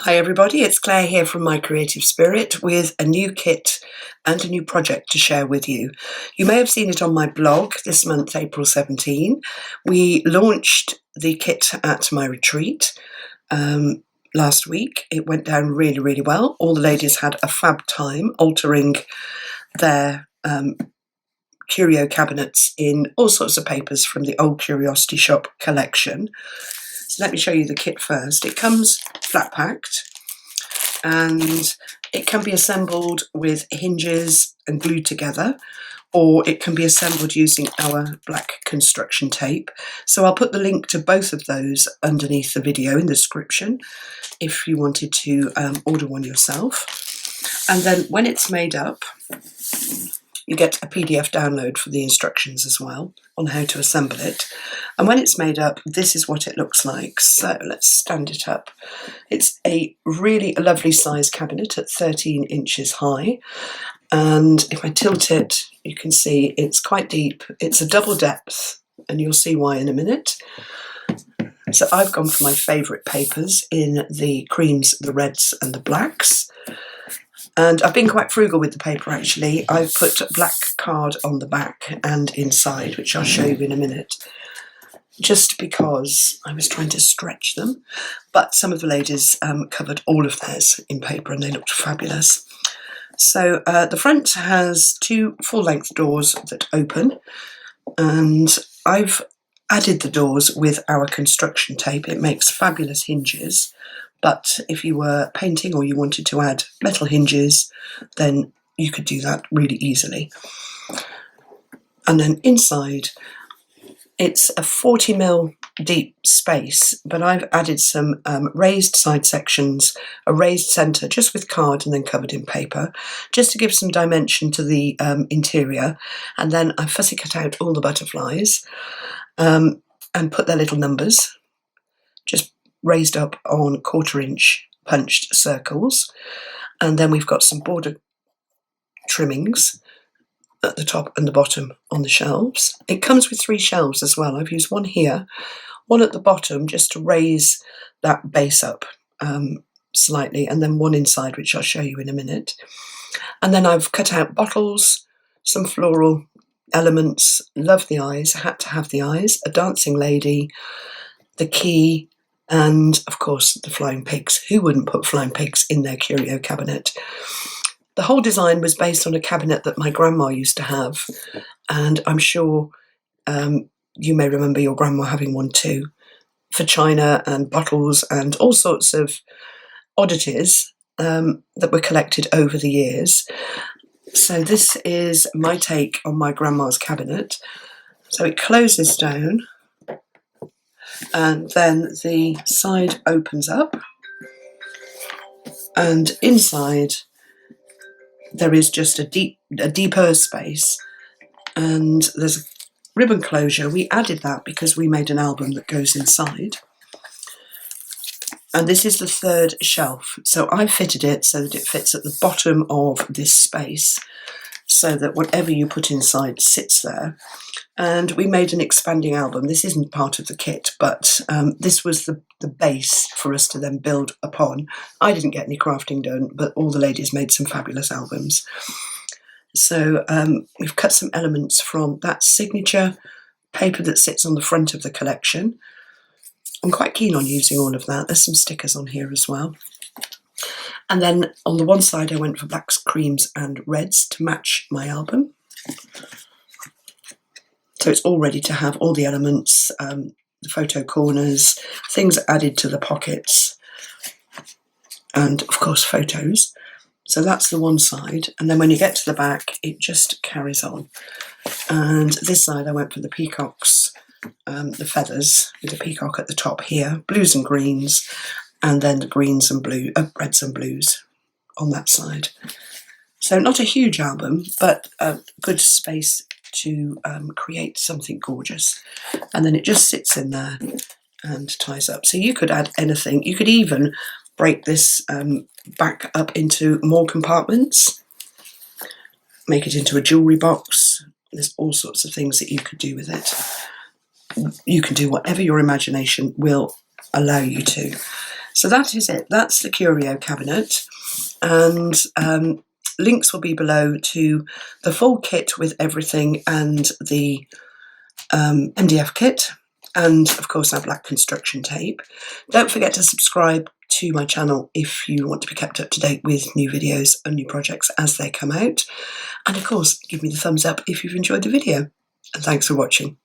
Hi everybody, it's Claire here from My Creative Spirit with a new kit and a new project to share with you. You may have seen it on my blog this month, April 17. We launched the kit at my retreat last week. It went down really, really well. All the ladies had a fab time altering their curio cabinets in all sorts of papers from the old Curiosity Shop collection. So let me show you the kit first. It comes flat packed and it can be assembled with hinges and glued together, or it can be assembled using our black construction tape. So I'll put the link to both of those underneath the video in the description if you wanted to order one yourself. And then when it's made up, you get a PDF download for the instructions as well on how to assemble it. And when it's made up, this is what it looks like. So let's stand it up. It's a really lovely size cabinet at 13 inches high. And if I tilt it, you can see it's quite deep. It's a double depth, and you'll see why in a minute. So I've gone for my favourite papers in the creams, the reds and the blacks. And I've been quite frugal with the paper actually. I've put black card on the back and inside, which I'll show you in a minute, just because I was trying to stretch them. But some of the ladies covered all of theirs in paper and they looked fabulous. So the front has two full-length doors that open, and I've added the doors with our construction tape. It makes fabulous hinges. But if you were painting or you wanted to add metal hinges, then you could do that really easily. And then inside, it's a 40mm deep space, but I've added some raised side sections, a raised centre just with card and then covered in paper, just to give some dimension to the interior. And then I fussy cut out all the butterflies and put their little numbers, just raised up on 1/4 inch punched circles. And then we've got some border trimmings at the top and the bottom on the shelves. It comes with 3 shelves as well. I've used one here, one at the bottom just to raise that base up slightly, and then one inside, which I'll show you in a minute. And then I've cut out bottles, some floral elements. Love the eyes, had to have the eyes, a dancing lady, the key, and of course the flying pigs. Who wouldn't put flying pigs in their curio cabinet? The whole design was based on a cabinet that my grandma used to have, and I'm sure you may remember your grandma having one too, for china and bottles and all sorts of oddities that were collected over the years. So this is my take on my grandma's cabinet. So it closes down, and then the side opens up, and inside there is just a deeper space, and there's a ribbon closure. We added that because we made an album that goes inside. And this is the 3rd shelf. So I fitted it so that it fits at the bottom of this space, so that whatever you put inside sits there. And we made an expanding album. This isn't part of the kit, but this was the base for us to then build upon. I didn't get any crafting done, but all the ladies made some fabulous albums. So we've cut some elements from that signature paper that sits on the front of the collection. I'm quite keen on using all of that. There's some stickers on here as well. And then on the one side, I went for blacks, creams and reds to match my album. So it's all ready to have all the elements, the photo corners, things added to the pockets, and of course photos. So that's the one side, and then when you get to the back, it just carries on. And this side I went for the peacocks, the feathers with the peacock at the top here, blues and greens, and then the greens and blue, reds and blues on that side. So not a huge album, but a good space to create something gorgeous. And then it just sits in there and ties up. So you could add anything. You could even break this back up into more compartments, make it into a jewellery box. There's all sorts of things that you could do with it. You can do whatever your imagination will allow you to. So that is it. That's the Curio Cabinet, and links will be below to the full kit with everything and the MDF kit, and of course our black construction tape. Don't forget to subscribe to my channel if you want to be kept up to date with new videos and new projects as they come out. And of course, give me the thumbs up if you've enjoyed the video. And thanks for watching.